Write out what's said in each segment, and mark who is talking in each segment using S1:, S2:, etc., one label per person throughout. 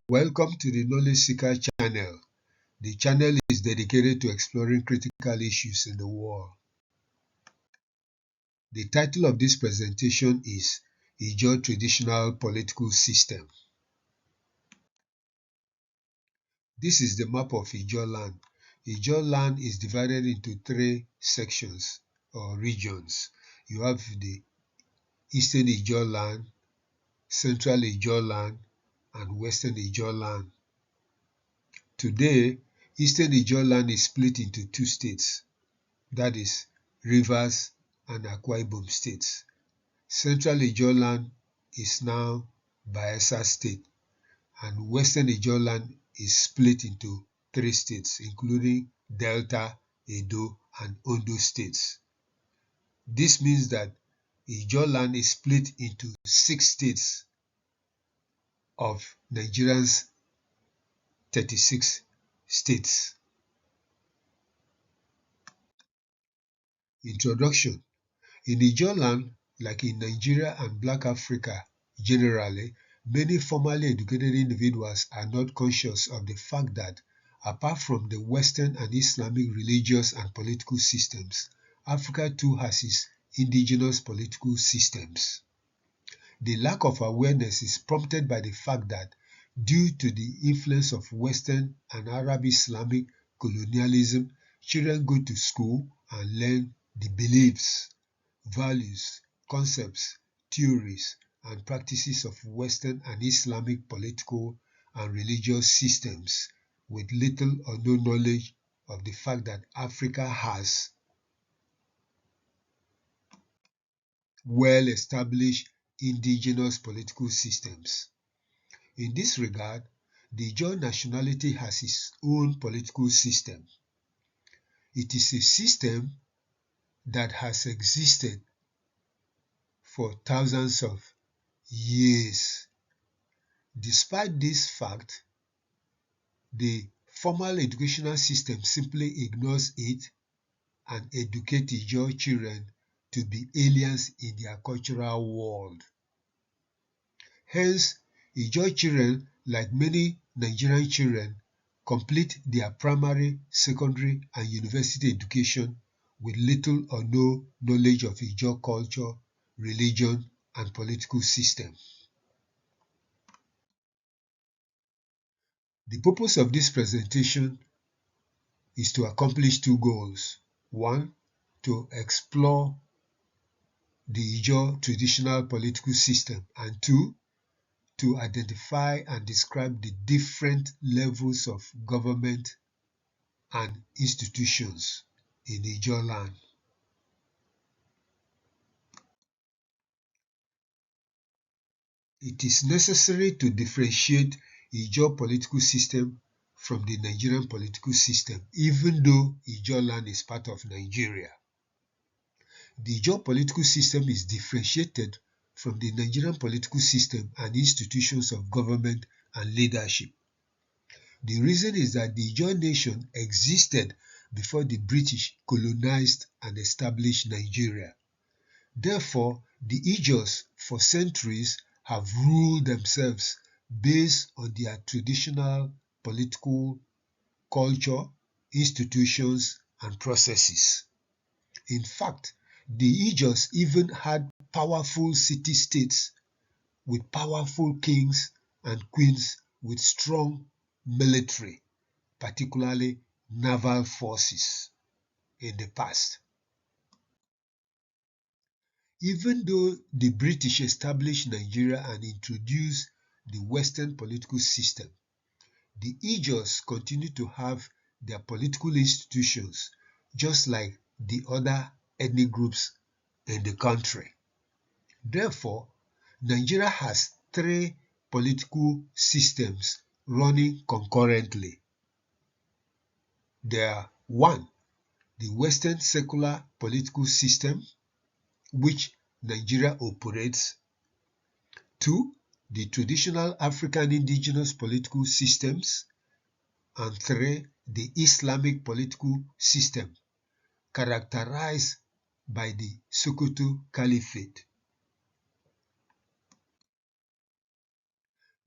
S1: Welcome to the Knowledge Seeker channel. The channel is dedicated to exploring critical issues in the world. The title of this presentation is Ijaw Traditional Political System. This is the map of Ijaw land. Ijaw land is divided into three sections or regions. You have the Eastern Ijaw land, Central Ijaw land, and Western Ijaw land. Today, Eastern Ijaw land is split into two states, that is, Rivers and Akwa Ibom states. Central Ijaw land is now Bayelsa state, and Western Ijaw land is split into three states, including Delta, Edo, and Ondo states. This means that Ijaw land is split into 6 states of Nigeria's 36 states. Introduction. In Ijaw land, like in Nigeria and Black Africa generally, many formally educated individuals are not conscious of the fact that, apart from the Western and Islamic religious and political systems, Africa too has its indigenous political systems. The lack of awareness is prompted by the fact that, due to the influence of Western and Arab Islamic colonialism, children go to school and learn the beliefs, values, concepts, theories, and practices of Western and Islamic political and religious systems with little or no knowledge of the fact that Africa has well-established indigenous political systems. In this regard, the Ijaw nationality has its own political system. It is a system that has existed for thousands of years. Despite this fact, the formal educational system simply ignores it and educates Ijaw children to be aliens in their cultural world. Hence, Ijaw children, like many Nigerian children, complete their primary, secondary, and university education with little or no knowledge of Ijaw culture, religion, and political system. The purpose of this presentation is to accomplish two goals. One, to explore the Ijaw traditional political system, and two, to identify and describe the different levels of government and institutions in Ijaw land. It is necessary to differentiate Ijaw political system from the Nigerian political system, even though Ijaw land is part of Nigeria. The Ijaw political system is differentiated from the Nigerian political system and institutions of government and leadership. The reason is that the Ijaw nation existed before the British colonized and established Nigeria. Therefore, the Ijaws for centuries have ruled themselves based on their traditional political culture, institutions, and processes. In fact, the Ijaws even had powerful city-states with powerful kings and queens with strong military, particularly naval forces, in the past. Even though the British established Nigeria and introduced the Western political system, the Ijaws continue to have their political institutions just like the other ethnic groups in the country. Therefore, Nigeria has three political systems running concurrently. They are: one, the Western secular political system, which Nigeria operates; two, the traditional African indigenous political systems; and three, the Islamic political system, characterized by the Sokoto Caliphate.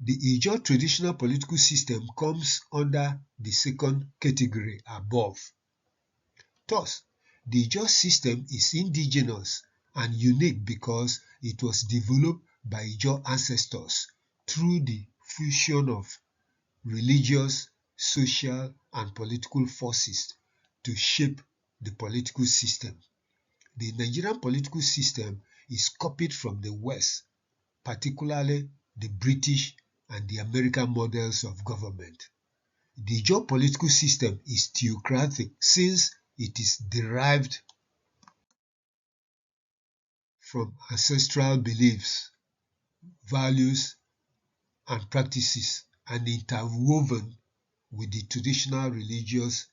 S1: The Ijaw traditional political system comes under the second category above. Thus, the Ijaw system is indigenous and unique because it was developed by Ijaw ancestors through the fusion of religious, social, and political forces to shape the political system. The Nigerian political system is copied from the West, particularly the British and the American models of government. The Ijaw political system is theocratic since it is derived from ancestral beliefs, values, and practices and interwoven with the traditional religious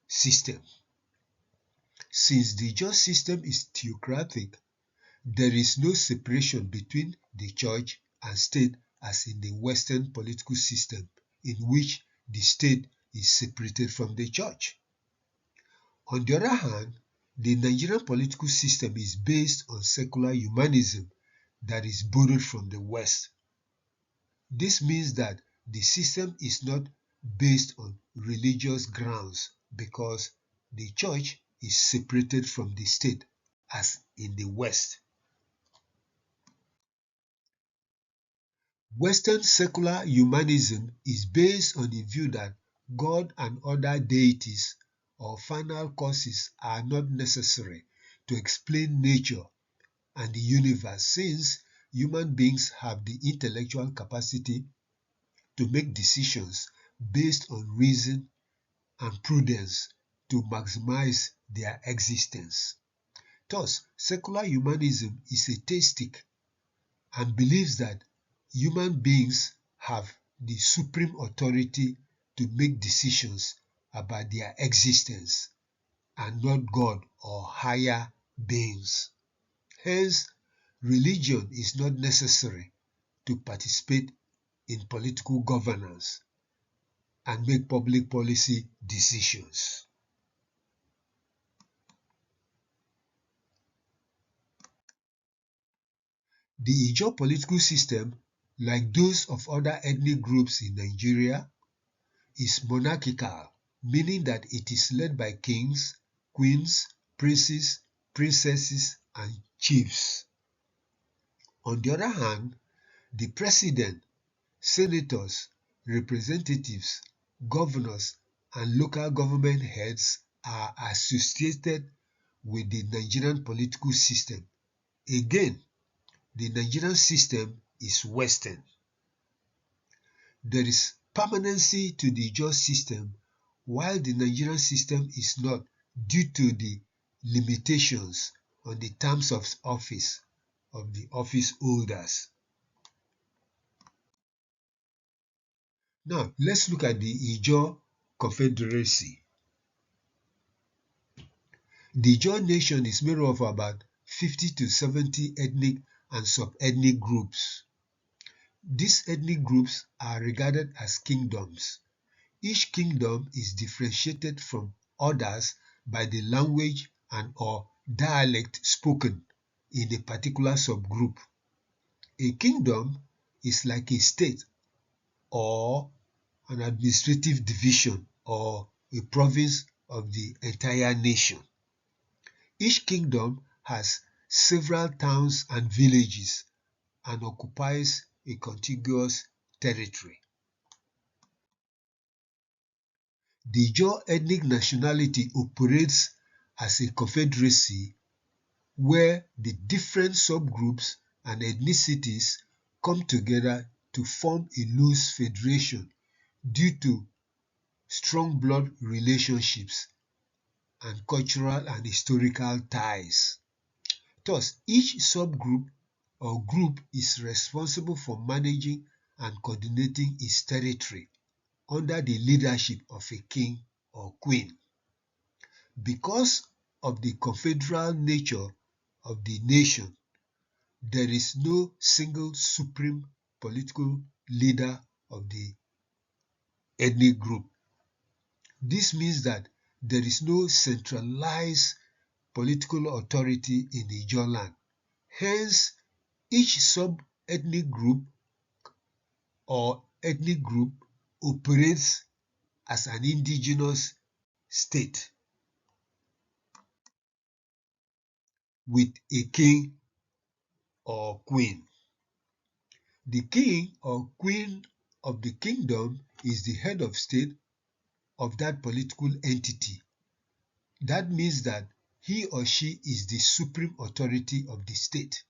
S1: system. Since the Ijaw system is theocratic, there is no separation between the church and state as in the Western political system, in which the state is separated from the church. On the other hand, the Nigerian political system is based on secular humanism that is borrowed from the West. This means that the system is not based on religious grounds because the church is separated from the state as in the West. Western secular humanism is based on the view that God and other deities or final causes are not necessary to explain nature and the universe, since human beings have the intellectual capacity to make decisions based on reason and prudence to maximize their existence. Thus, secular humanism is atheistic and believes that human beings have the supreme authority to make decisions about their existence and not God or higher beings. Hence, religion is not necessary to participate in political governance and make public policy decisions. The Ijaw political system, like those of other ethnic groups in Nigeria, is monarchical, meaning that it is led by kings, queens, princes, princesses, and chiefs. On the other hand, the president, senators, representatives, governors, and local government heads are associated with the Nigerian political system. Again, the Nigerian system is Western. There is permanency to the Ijaw system, while the Nigerian system is not, due to the limitations on the terms of office of the office holders. Now, let's look at the Ijaw Confederacy. The Ijaw nation is made up of about 50 to 70 ethnic and sub-ethnic groups. These ethnic groups are regarded as kingdoms. Each kingdom is differentiated from others by the language and or dialect spoken in a particular subgroup. A kingdom is like a state or an administrative division or a province of the entire nation. Each kingdom has several towns and villages and occupies a contiguous territory. The Ijaw ethnic nationality operates as a confederacy where the different subgroups and ethnicities come together to form a loose federation due to strong blood relationships and cultural and historical ties. Thus, each subgroup or group is responsible for managing and coordinating its territory under the leadership of a king or queen. Because of the confederal nature of the nation, there is no single supreme political leader of the ethnic group. This means that there is no centralized political authority in the Ijaw land. Hence, each sub-ethnic group or ethnic group operates as an indigenous state with a king or queen. The king or queen of the kingdom is the head of state of that political entity. That means that he or she is the supreme authority of the state.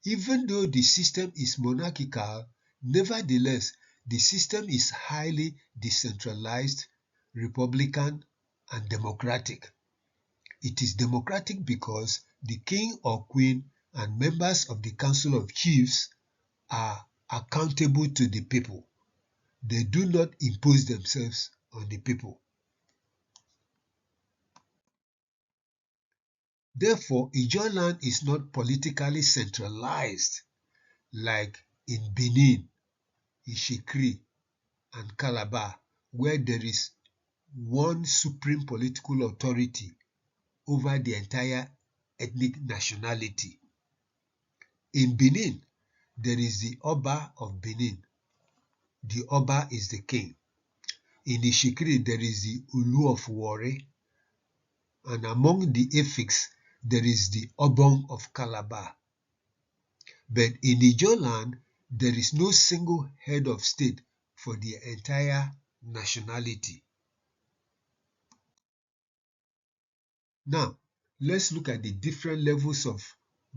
S1: Even though the system is monarchical, nevertheless, the system is highly decentralized, republican, and democratic. It is democratic because the king or queen and members of the Council of Chiefs are accountable to the people. They do not impose themselves on the people. Therefore, Ijaw land is not politically centralized like in Benin, Ishikri, and Calabar, where there is one supreme political authority over the entire ethnic nationality. In Benin, there is the Oba of Benin. The Oba is the king. In Ishikri, there is the Ulu of Warri, and among the Efiks, there is the Obong of Calabar. But in Ijaw land, there is no single head of state for the entire nationality. Now, let's look at the different levels of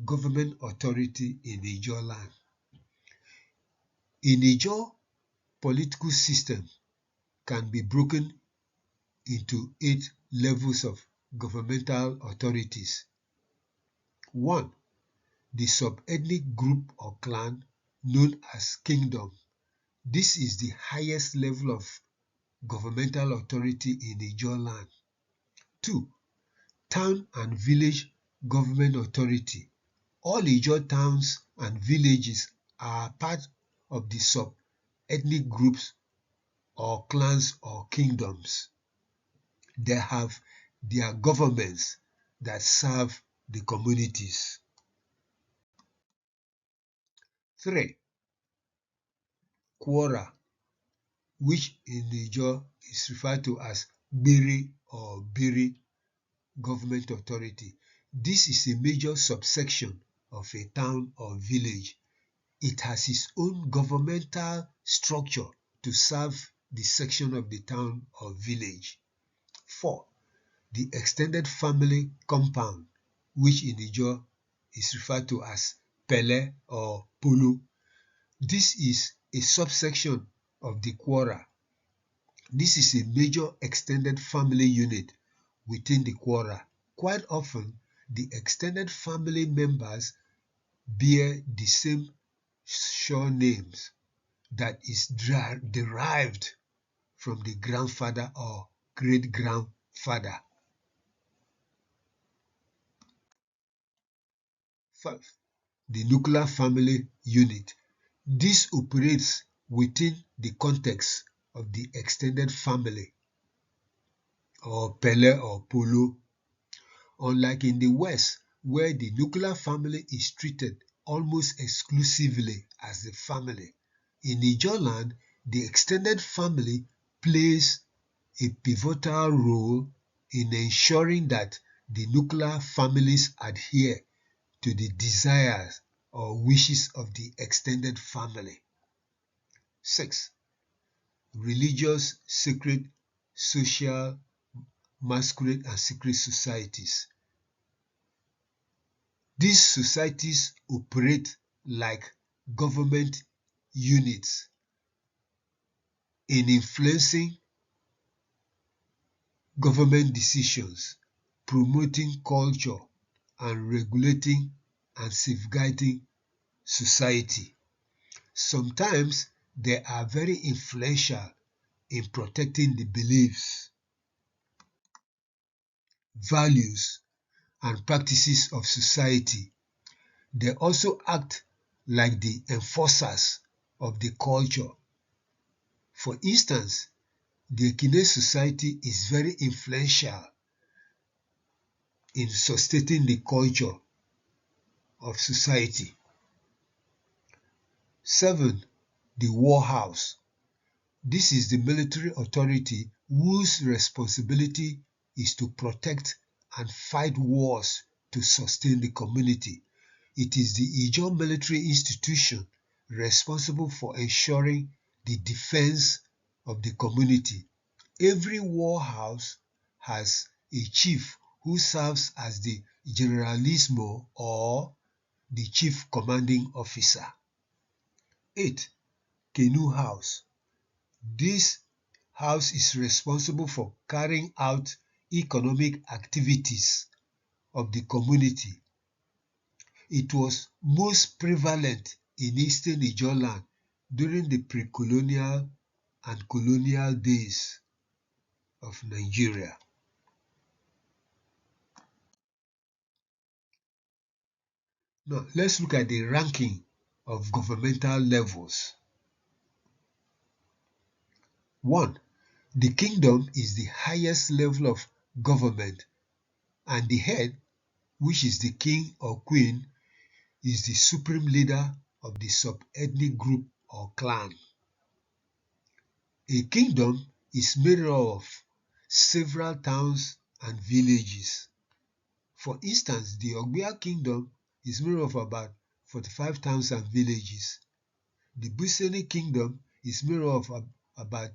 S1: government authority in Ijaw land. In Ijaw, political system can be broken into 8 levels of governmental authorities. 1. The sub-ethnic group or clan known as kingdom. This is the highest level of governmental authority in Ijaw land. 2. Town and village government authority. All Ijaw towns and villages are part of the sub-ethnic groups or clans or kingdoms. They have their governments that serve the communities. 3. Quora, which in Ijaw is referred to as Biri or Biri government authority. This is a major subsection of a town or village. It has its own governmental structure to serve the section of the town or village. 4. The extended family compound, which in Ijaw is referred to as Pele or Pulu. This is a subsection of the Quora. This is a major extended family unit within the Quora. Quite often, the extended family members bear the same surnames that is derived from the grandfather or great-grandfather. 5. The nuclear family unit. This operates within the context of the extended family or Pele or Polo. Unlike in the West, where the nuclear family is treated almost exclusively as the family, in Ijaw land, the extended family plays a pivotal role in ensuring that the nuclear families adhere to the desires or wishes of the extended family. 6. Religious, sacred, social, masquerade, and secret societies. These societies operate like government units in influencing government decisions, promoting culture, and regulating and safeguarding society. Sometimes they are very influential in protecting the beliefs, values, and practices of society. They also act like the enforcers of the culture. For instance, the Ekine society is very influential in sustaining the culture of society. 7. the war house. This is the military authority whose responsibility is to protect and fight wars to sustain the community. It is the Ijaw military institution responsible for ensuring the defense of the community. Every war house has a chief who serves as the generalissimo or the chief commanding officer. 8. Canoe house. This house is responsible for carrying out economic activities of the community. It was most prevalent in eastern Ijaw land during the pre-colonial and colonial days of Nigeria. Now, let's look at the ranking of governmental levels. 1. The kingdom is the highest level of government, and the head, which is the king or queen, is the supreme leader of the sub-ethnic group or clan. A kingdom is made up of several towns and villages. For instance, the Ogbia kingdom is made up of about 45 towns and villages. The Buseni kingdom is made up of about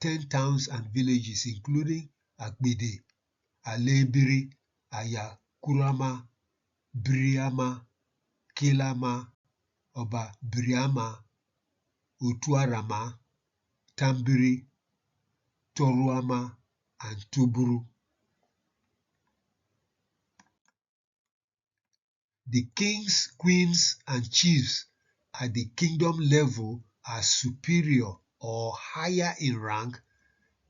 S1: 10 towns and villages, including Akbede, Alebiri, Ayakurama, Biriama, Kilama, Oba Biriama, Utuarama, Tambiri, Toruama, and Tuburu. The kings, queens, and chiefs at the kingdom level are superior or higher in rank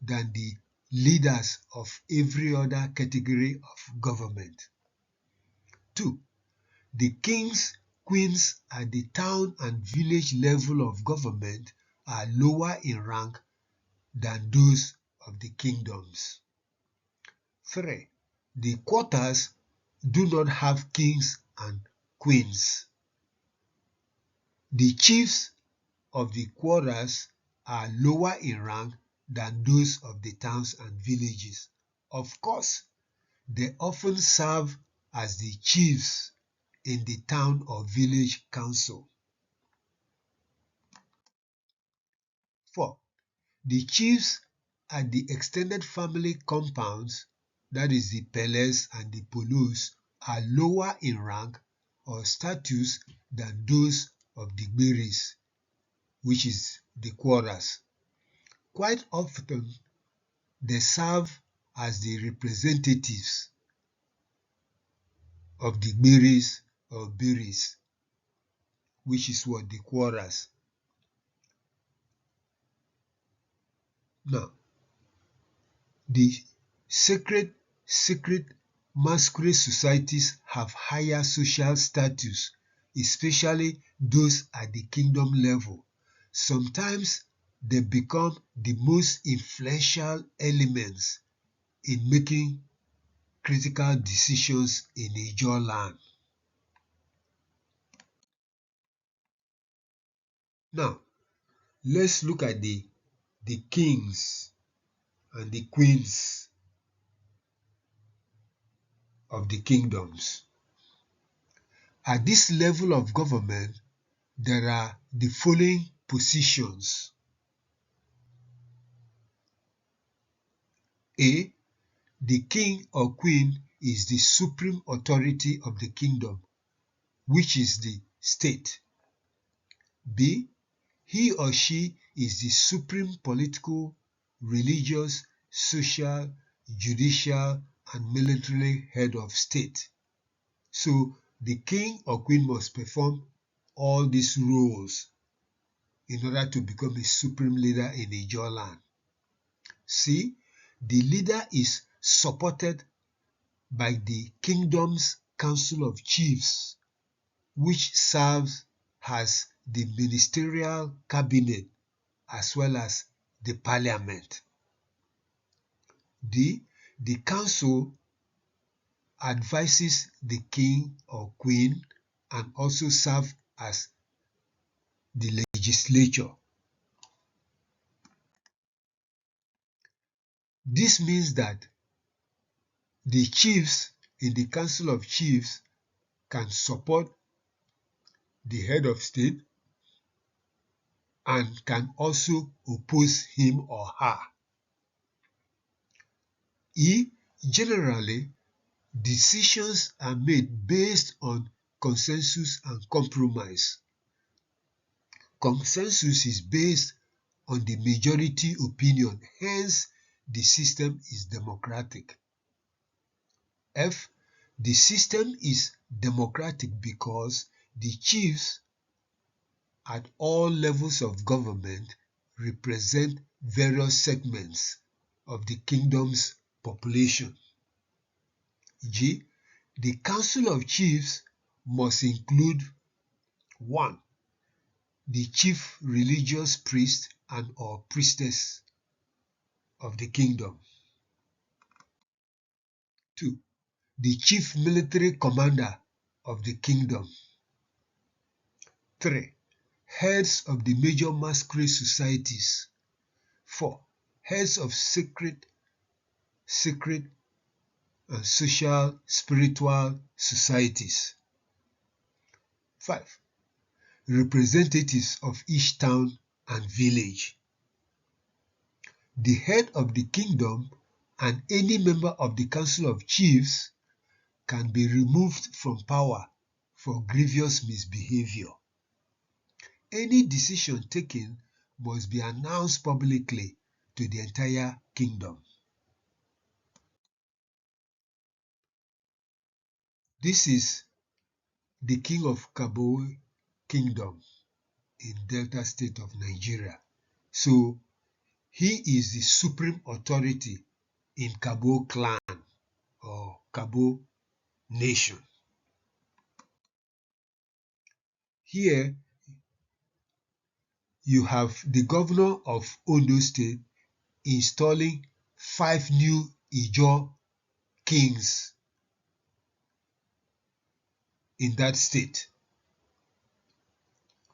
S1: than the leaders of every other category of government. 2. The kings, queens at the town and village level of government are lower in rank than those of the kingdoms. 3. The quarters do not have kings and queens. The chiefs of the quarters are lower in rank than those of the towns and villages. Of course, they often serve as the chiefs in the town or village council. 4. The chiefs at the extended family compounds, that is the Peles and the Polos, are lower in rank or status than those of the Gberis, which is the quarters. Quite often, they serve as the representatives of the Gberis or Biris, which is what the quarters. Now, the secret masquerade societies have higher social status, especially those at the kingdom level. Sometimes they become the most influential elements in making critical decisions in Ijaw land. Now, let's look at the kings and the queens of the kingdoms. At this level of government, there are the following positions. A. The king or queen is the supreme authority of the kingdom, which is the state. B. He or she is the supreme political, religious, social, judicial, and military head of state. So the king or queen must perform all these roles in order to become a supreme leader in Ijaw land. C. The leader is supported by the kingdom's council of chiefs, which serves as the ministerial cabinet as well as the parliament. D. The council advises the king or queen and also serve as the legislature. This means that the chiefs in the Council of Chiefs can support the head of state and can also oppose him or her. Generally, decisions are made based on consensus and compromise. Consensus is based on the majority opinion, hence the system is democratic. The system is democratic because the chiefs at all levels of government represent various segments of the kingdom's population. G. The Council of Chiefs must include 1. The chief religious priest and or priestess of the kingdom. 2. The chief military commander of the kingdom. 3. Heads of the major masquerade societies. 4. Heads of sacred and social spiritual societies. 5. Representatives of each town and village. The head of the kingdom and any member of the Council of Chiefs can be removed from power for grievous misbehavior. Any decision taken must be announced publicly to the entire kingdom. This is the King of Kabo Kingdom in Delta State of Nigeria. So he is the supreme authority in Kabo clan or Kabo nation. Here you have the governor of Ondo State installing 5 new Ijaw kings in that state.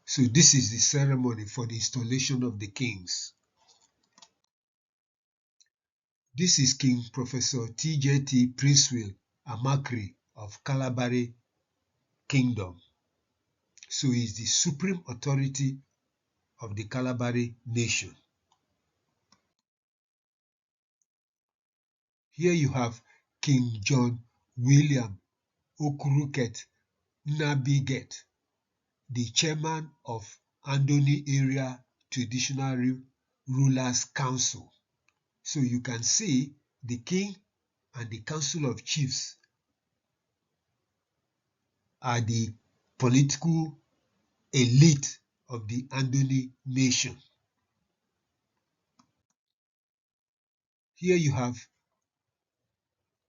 S1: So this is the ceremony for the installation of the kings. This is King Professor T.J.T. Princewill Amakri of Kalabari Kingdom. So he is the supreme authority of the Kalabari nation. Here you have King John William Okuruket Nabiget, the chairman of Andoni Area Traditional Rulers Council. So you can see the king and the Council of Chiefs are the political elite of the Andoni nation. Here you have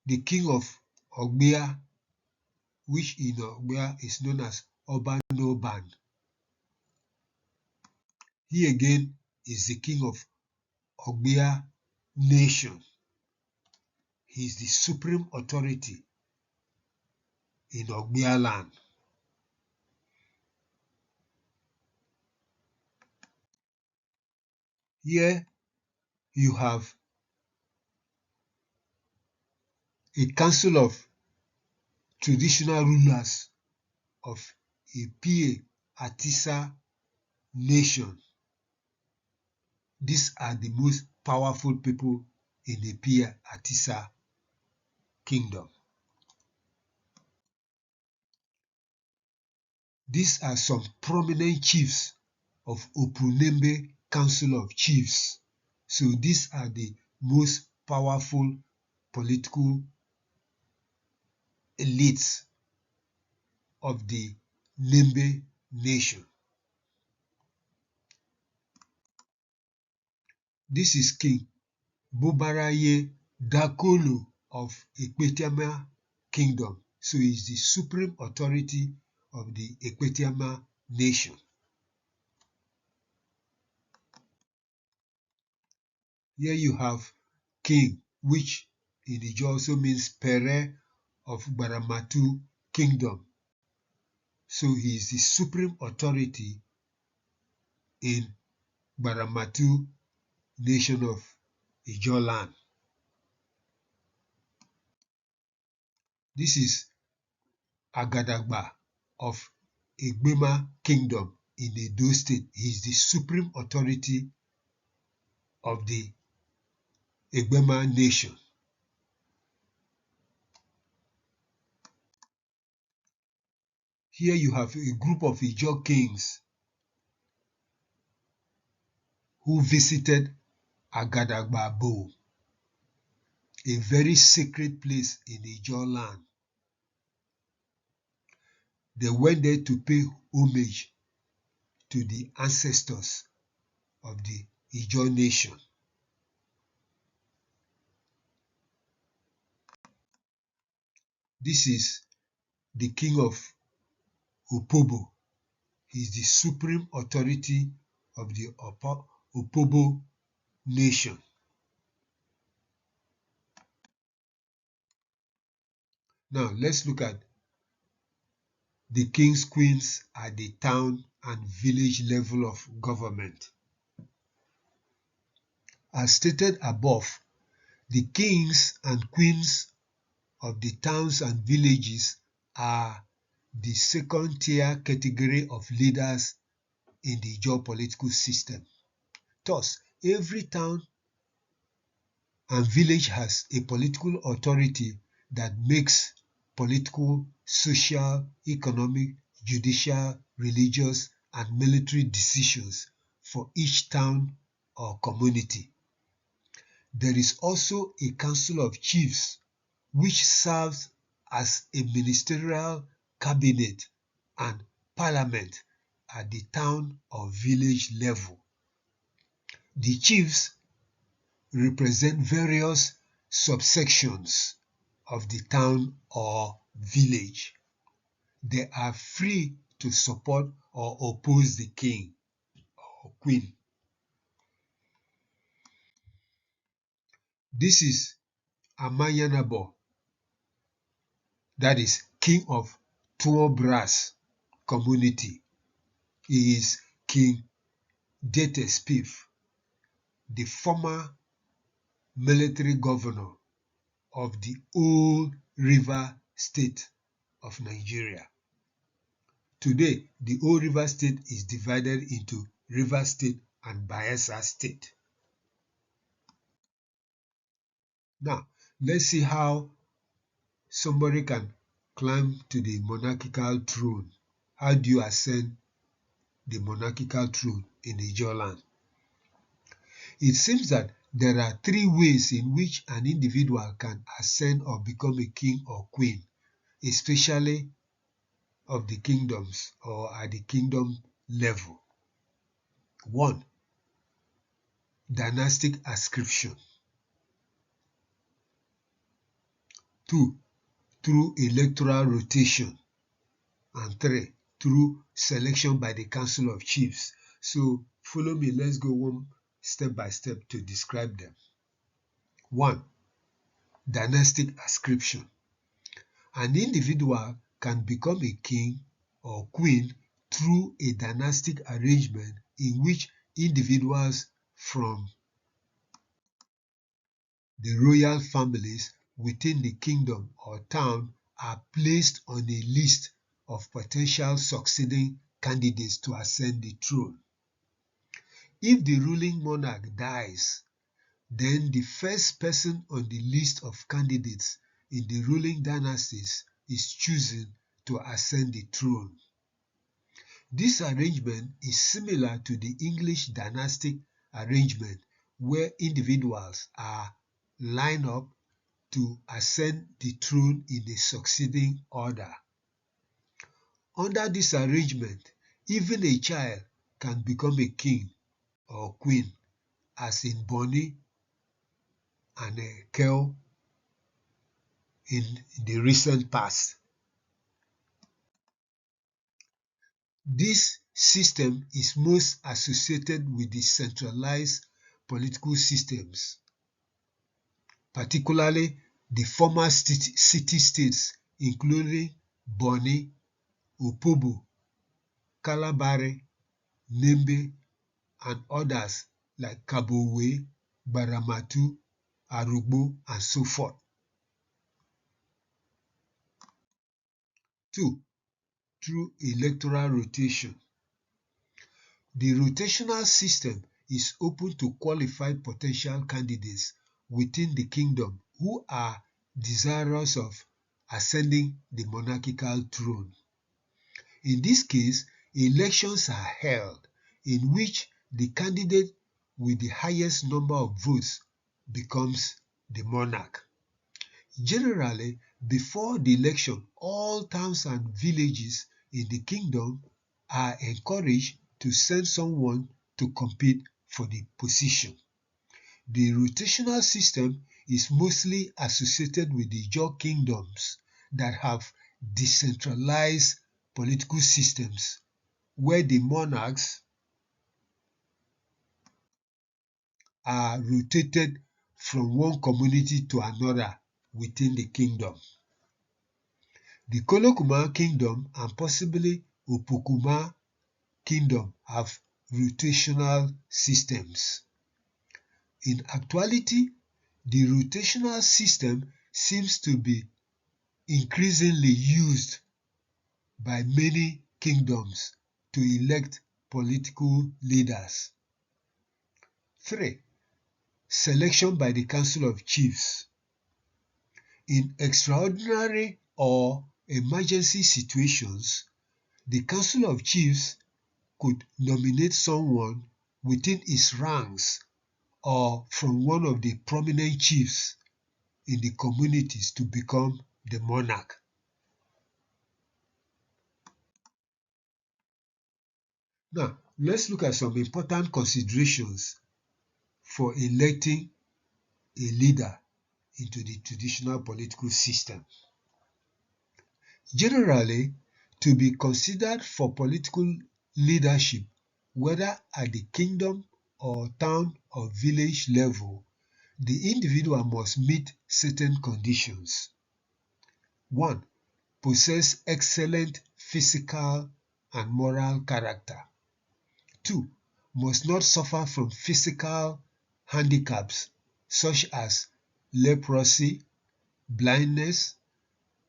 S1: the king of Ogbia, which in Ogbia is known as Obanoban. He again is the king of Ogbia nation. He is the supreme authority in Ogbia land. Here you have a council of traditional rulers of Epie Atisa nation. These are the most powerful people in the Epie Atisa kingdom. These are some prominent chiefs of Opunembe Council of Chiefs. So these are the most powerful political elites of the Nembe nation. This is King Bobaraye Dakolo of Ekpetiama Kingdom. So he is the supreme authority of the Ekpetiama nation. Here you have King, which in Ijaw also means Pere of Baramatu Kingdom. So he is the supreme authority in Baramatu nation of Ijaw land. This is Agadagba of Egbema Kingdom in Edo State. He is the supreme authority of the Egbema nation. Here you have a group of Ijaw kings who visited Agadagba Bow, a very sacred place in Ijaw land. They went there to pay homage to the ancestors of the Ijaw nation. This is the king of Opobo. He is the supreme authority of the Opobo nation. Now let's look at the kings, queens at the town and village level of government. As stated above, the kings and queens of the towns and villages are the second tier category of leaders in the Ijaw political system. Thus, every town and village has a political authority that makes political, social, economic, judicial, religious, and military decisions for each town or community. There is also a council of chiefs which serves as a ministerial cabinet and parliament at the town or village level. The chiefs represent various subsections of the town or village. They are free to support or oppose the king or queen. This is Amayanabo, that is king of Tuobras community. He is King Detespif, the former military governor of the old river state of Nigeria. Today, the old river state is divided into Rivers State and Bayelsa State. Now, let's see how somebody can climb to the monarchical throne. How do you ascend the monarchical throne in Ijaw land? It seems that there are three ways in which an individual can ascend or become a king or queen, especially of the kingdoms or at the kingdom level. 1. Dynastic ascription. 2. Through electoral rotation. And 3. Through selection by the Council of Chiefs. So follow me, let's go one step by step to describe them. 1. Dynastic ascription. An individual can become a king or queen through a dynastic arrangement in which individuals from the royal families within the kingdom or town are placed on a list of potential succeeding candidates to ascend the throne. If the ruling monarch dies, then the first person on the list of candidates in the ruling dynasties is chosen to ascend the throne. This arrangement is similar to the English dynastic arrangement where individuals are lined up to ascend the throne in a succeeding order. Under this arrangement, even a child can become a king or queen, as in Bonny and Kel in the recent past. This system is most associated with the centralized political systems, particularly the former city-states including Bonny, Opobo, Kalabare, Nembe, and others like Kabowe, Baramatu, Arugbo, and so forth. 2. Through electoral rotation. The rotational system is open to qualified potential candidates within the kingdom who are desirous of ascending the monarchical throne. In this case, elections are held in which the candidate with the highest number of votes becomes the monarch. Generally, before the election, all towns and villages in the kingdom are encouraged to send someone to compete for the position. The rotational system is mostly associated with the Ijaw kingdoms that have decentralized political systems where the monarchs are rotated from one community to another within the kingdom. The Kolokuma kingdom and possibly Opokuma kingdom have rotational systems. In actuality, the rotational system seems to be increasingly used by many kingdoms to elect political leaders. 3. Selection by the Council of Chiefs. In extraordinary or emergency situations, the Council of Chiefs could nominate someone within its ranks or from one of the prominent chiefs in the communities to become the monarch. Now, let's look at some important considerations for electing a leader into the traditional political system. Generally, to be considered for political leadership, whether at the kingdom or town or village level, the individual must meet certain conditions. 1. Possess excellent physical and moral character. 2. Must not suffer from physical handicaps such as leprosy, blindness,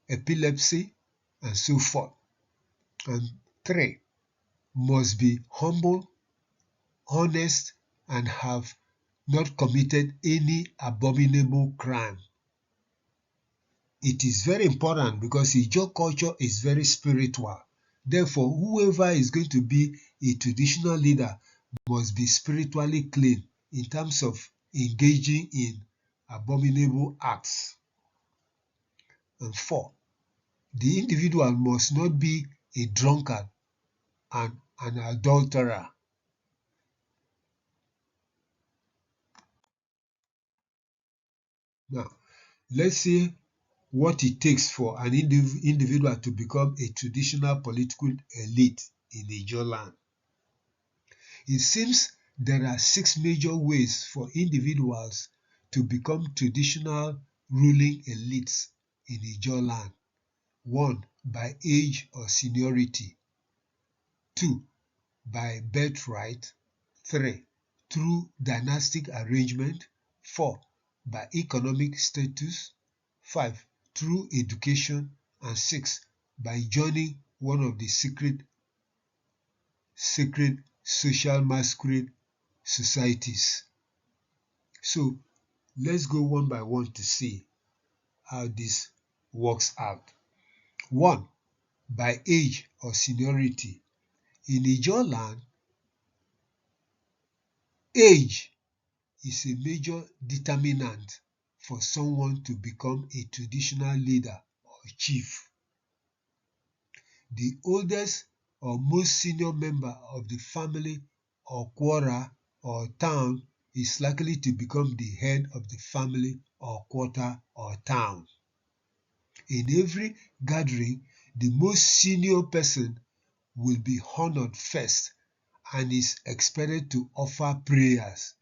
S1: epilepsy, and so forth. And 3. Must be humble, honest, and have not committed any abominable crime. It is very important because Ijaw culture is very spiritual. Therefore, whoever is going to be a traditional leader must be spiritually clean in terms of engaging in abominable acts. And 4. The individual must not be a drunkard and an adulterer. Now, let's see what it takes for an individual to become a traditional political elite in Ijaw land. It seems there are 6 major ways for individuals to become traditional ruling elites in Ijaw land. 1. By age or seniority. 2. By birthright. 3. Through dynastic arrangement. 4. By economic status. 5. Through education. And 6. By joining one of the secret social masquerade societies. So let's go one by one to see how this works out. 1. By age or seniority. In Ijaw land, age is a major determinant for someone to become a traditional leader or chief. The oldest or most senior member of the family or quora or town is likely to become the head of the family or quarter or town. In every gathering, the most senior person will be honored first and is expected to offer prayers.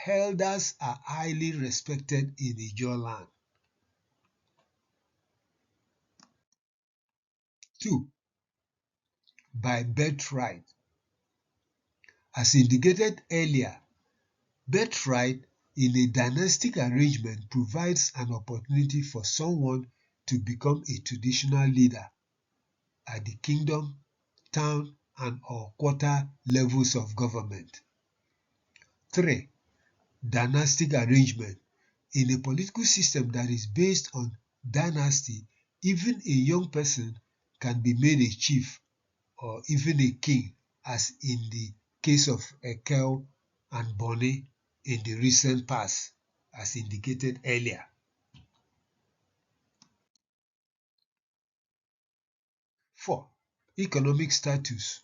S1: Elders are highly respected in Ijaw land. 2. By birthright. As indicated earlier, birthright in a dynastic arrangement provides an opportunity for someone to become a traditional leader at the kingdom, town, and or quarter levels of government. 3. Dynastic arrangement. In a political system that is based on dynasty, even a young person can be made a chief or even a king, as in the case of Ekel and Bonny in the recent past, as indicated earlier. 4. Economic status.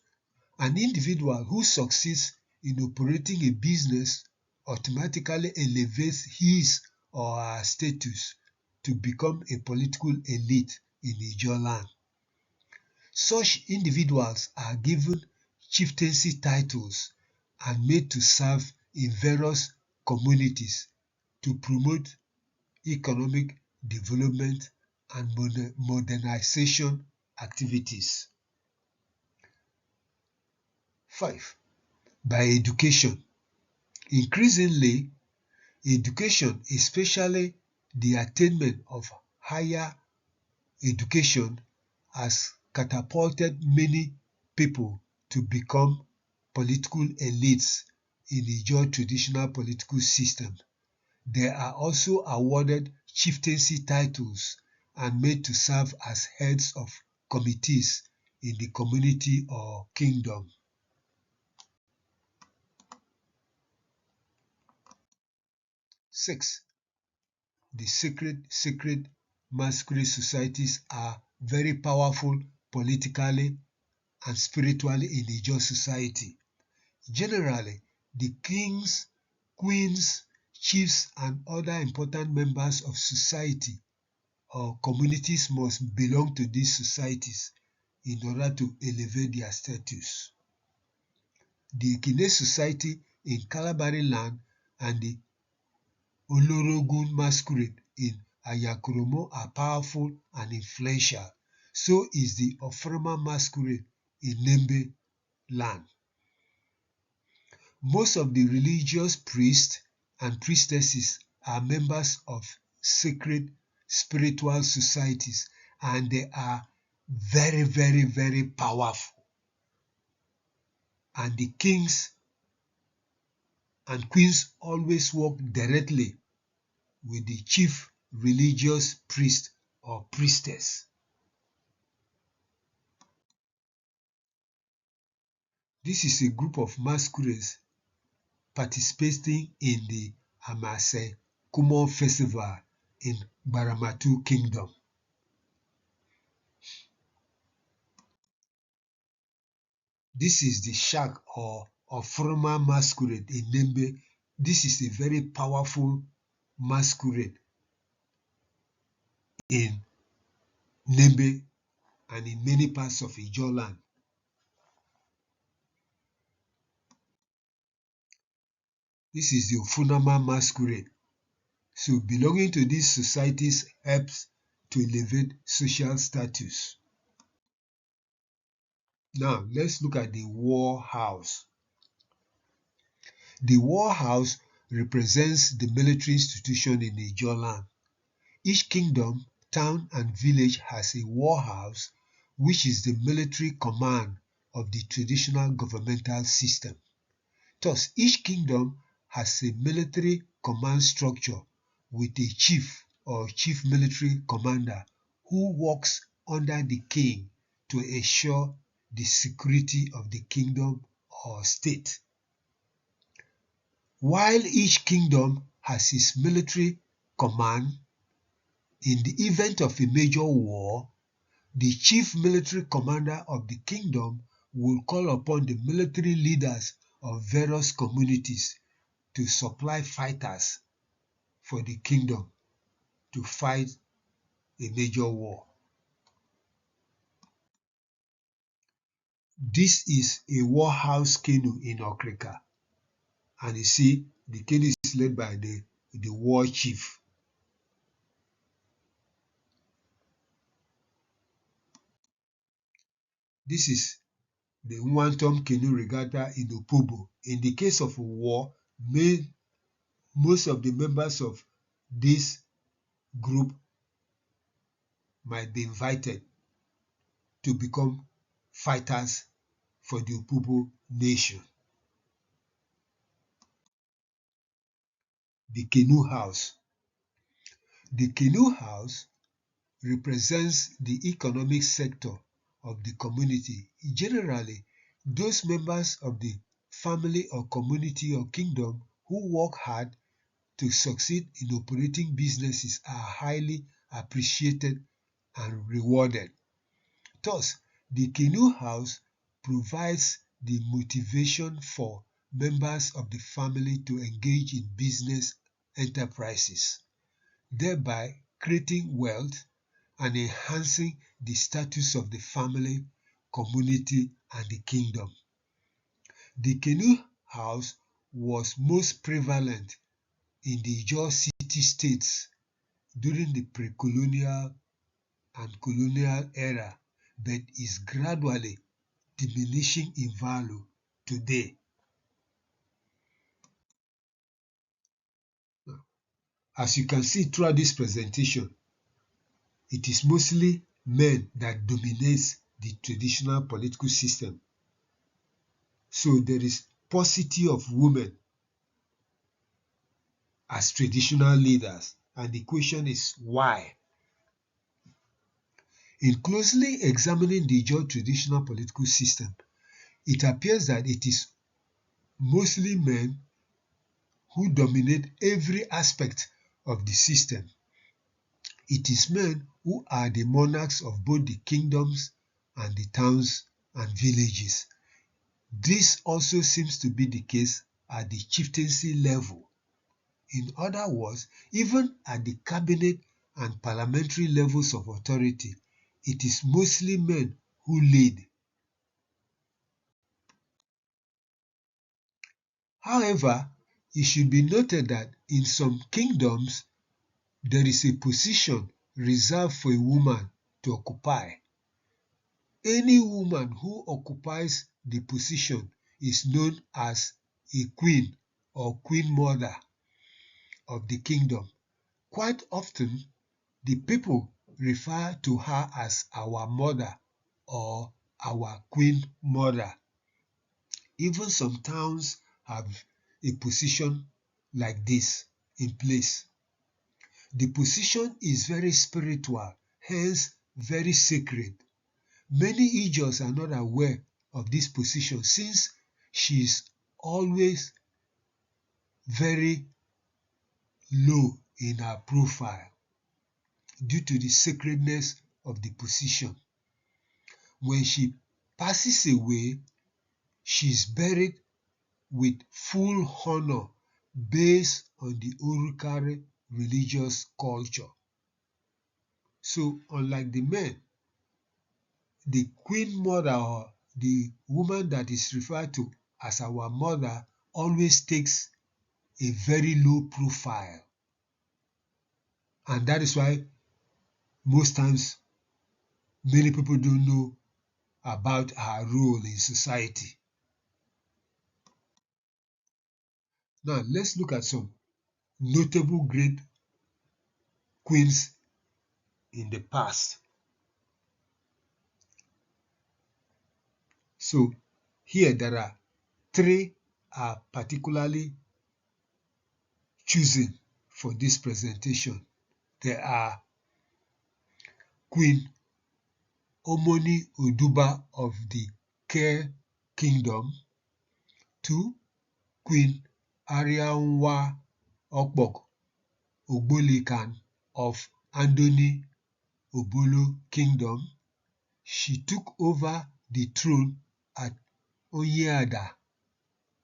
S1: An individual who succeeds in operating a business automatically elevates his or her status to become a political elite in Ijaw land. Such individuals are given chieftaincy titles and made to serve in various communities to promote economic development and modernization activities. 5. By education. Increasingly, education, especially the attainment of higher education, has catapulted many people to become political elites in the Ijaw traditional political system. They are also awarded chieftaincy titles and made to serve as heads of committees in the community or kingdom. 6. The sacred masquerade societies are very powerful politically and spiritually in Ijaw society. Generally, the kings, queens, chiefs, and other important members of society or communities must belong to these societies in order to elevate their status. The Ekene society in Kalabari land and the Olorogun masquerade in Ayakromo are powerful and influential. So is the Oframa masquerade in Nembe land. Most of the religious priests and priestesses are members of sacred spiritual societies, and they are very, very, very powerful. And the kings and queens always work directly with the chief religious priest or priestess. This is a group of masquerades participating in the Amase Kumo festival in Baramatu Kingdom. This is the Shag or Ofroma masquerade in Nembe. This is a very powerful masquerade in Nembe and in many parts of Ijaw land. This is the Ofunama masquerade. So belonging to these societies helps to elevate social status. Now let's look at the war house. The war house represents the military institution in Ijaw land. Each kingdom, town, and village has a war house, which is the military command of the traditional governmental system. Thus, each kingdom has a military command structure with a chief or chief military commander who works under the king to ensure the security of the kingdom or state. While each kingdom has its military command, in the event of a major war, the chief military commander of the kingdom will call upon the military leaders of various communities to supply fighters for the kingdom to fight a major war. This is a war house canoe in Okrika, and you see the canoe is led by the war chief. This is the Nwantom canoe regatta in Opobo. In the case of a war, most of the members of this group might be invited to become fighters for the Opobo nation. The canoe house. The canoe house represents the economic sector of the community. Generally, those members of the family or community or kingdom who work hard to succeed in operating businesses are highly appreciated and rewarded. Thus, the canoe house provides the motivation for members of the family to engage in business enterprises, thereby creating wealth and enhancing the status of the family, community, and the kingdom. The canoe house was most prevalent in the Ijaw city-states during the pre-colonial and colonial era, but is gradually diminishing in value today. As you can see throughout this presentation, it is mostly men that dominate the traditional political system. So there is paucity of women as traditional leaders, and the question is why? In closely examining the Ijaw traditional political system, it appears that it is mostly men who dominate every aspect of the system. It is men who are the monarchs of both the kingdoms and the towns and villages. This also seems to be the case at the chieftaincy level. In other words, even at the cabinet and parliamentary levels of authority, it is mostly men who lead. However, it should be noted that in some kingdoms, there is a position reserved for a woman to occupy. Any woman who occupies the position is known as a queen or queen mother of the kingdom. Quite often, the people refer to her as our mother or our queen mother. Even some towns have a position like this in place. The position is very spiritual, hence very sacred. Many Ijaws are not aware of this position since she is always very low in her profile due to the sacredness of the position. When she passes away, she is buried with full honor based on the Urukare religious culture. So, unlike the men, the queen mother or the woman that is referred to as our mother always takes a very low profile. And that is why most times many people don't know about her role in society. Now let's look at some notable great queens in the past. So here there are three are particularly chosen for this presentation. There are Queen Omoni Oduba of the Kere Kingdom, 2. Queen Arianwa Okpok Ogbolikan of Andoni Obolo Kingdom. She took over the throne at Onyeada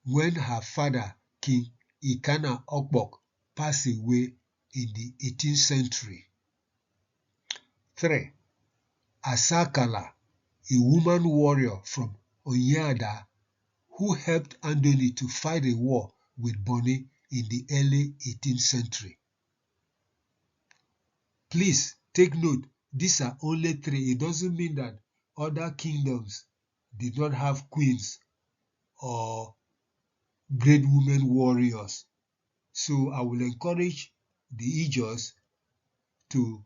S1: when her father, King Ikana Okpok, passed away in the 18th century. 3. Asakala, a woman warrior from Onyeada who helped Andoni to fight a war with Boni in the early 18th century. Please take note, these are only 3. It doesn't mean that other kingdoms did not have queens or great women warriors. So I will encourage the Ijaws to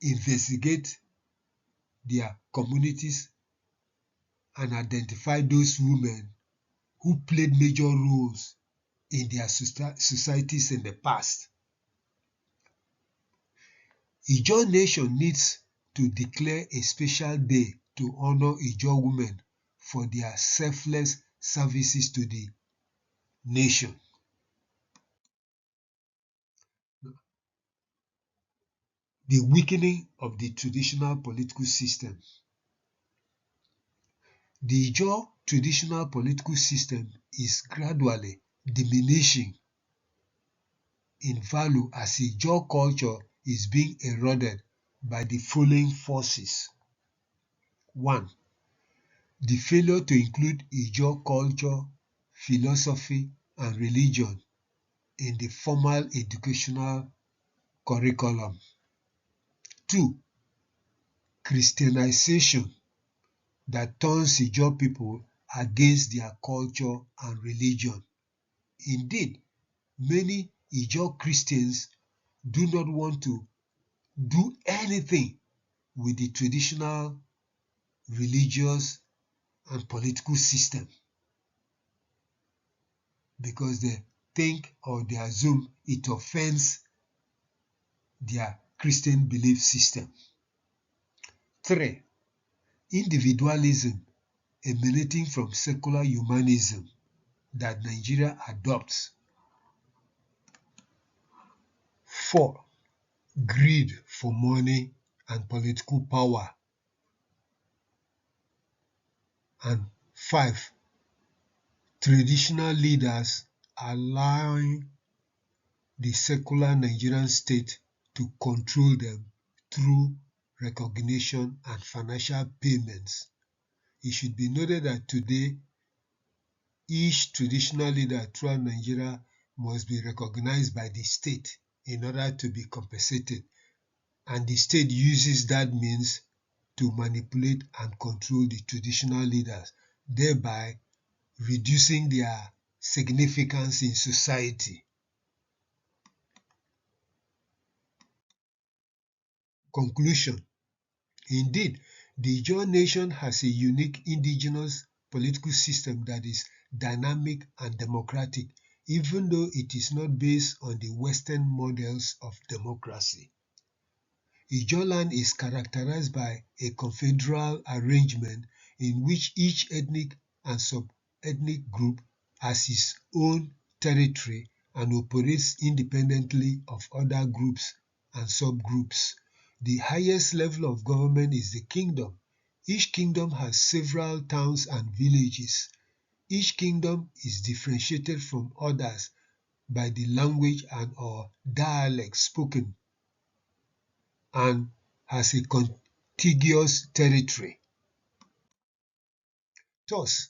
S1: investigate their communities and identify those women who played major roles in their societies in the past. Ijaw nation needs to declare a special day to honor Ijaw women for their selfless services to the nation. The weakening of the traditional political system. The Ijaw traditional political system is gradually diminishing in value as Ijaw culture is being eroded by the following forces. 1. The failure to include Ijaw culture, philosophy, and religion in the formal educational curriculum. 2. Christianization that turns Ijaw people against their culture and religion. Indeed, many Ijaw Christians do not want to do anything with the traditional religious and political system because they think or they assume it offends their Christian belief system. 3. Individualism emanating from secular humanism that Nigeria adopts. 4. Greed for money and political power. And 5. Traditional leaders allowing the secular Nigerian state to control them through recognition and financial payments. It should be noted that today, each traditional leader throughout Nigeria must be recognized by the state in order to be compensated, and the state uses that means to manipulate and control the traditional leaders, thereby reducing their significance in society. Conclusion. Indeed, the Ijaw nation has a unique indigenous political system that is dynamic and democratic, even though it is not based on the Western models of democracy. Ijaw land is characterized by a confederal arrangement in which each ethnic and sub-ethnic group has its own territory and operates independently of other groups and subgroups. The highest level of government is the kingdom. Each kingdom has several towns and villages. Each kingdom is differentiated from others by the language and/or dialect spoken and has a contiguous territory. Thus,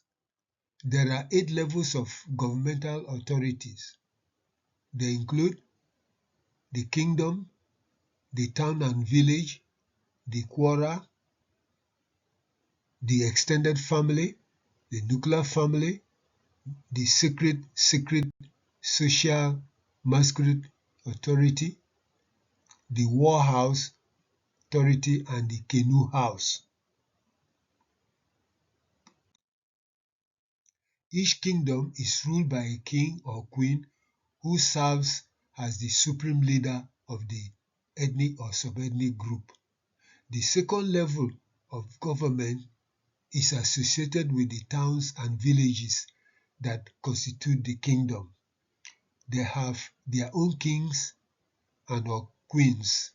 S1: there are 8 levels of governmental authorities. They include the kingdom, the town and village, the quora, the extended family, the nuclear family, the secret social masquerade authority, the war house authority, and the canoe house. Each kingdom is ruled by a king or queen who serves as the supreme leader of the ethnic or sub-ethnic group. The second level of government is associated with the towns and villages that constitute the kingdom. They have their own kings and or queens.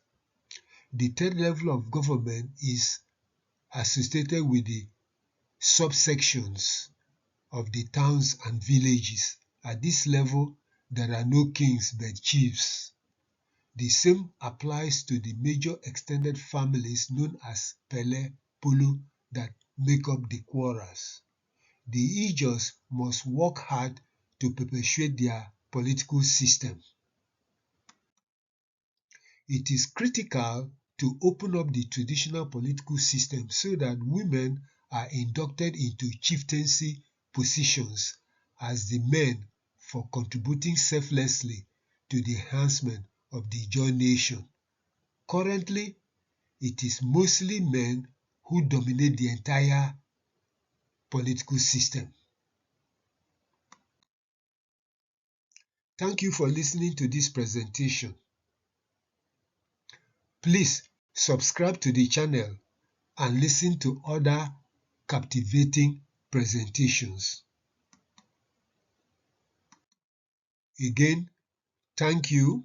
S1: The third level of government is associated with the subsections of the towns and villages. At this level, there are no kings but chiefs. The same applies to the major extended families known as Pele Polo that make up the quarrels. The Ijaws must work hard to perpetuate their political system. It is critical to open up the traditional political system so that women are inducted into chieftaincy positions as the men for contributing selflessly to the enhancement of the Ijaw nation. Currently, it is mostly men who dominate the entire political system. Thank you for listening to this presentation. Please subscribe to the channel and listen to other captivating presentations. Again, thank you.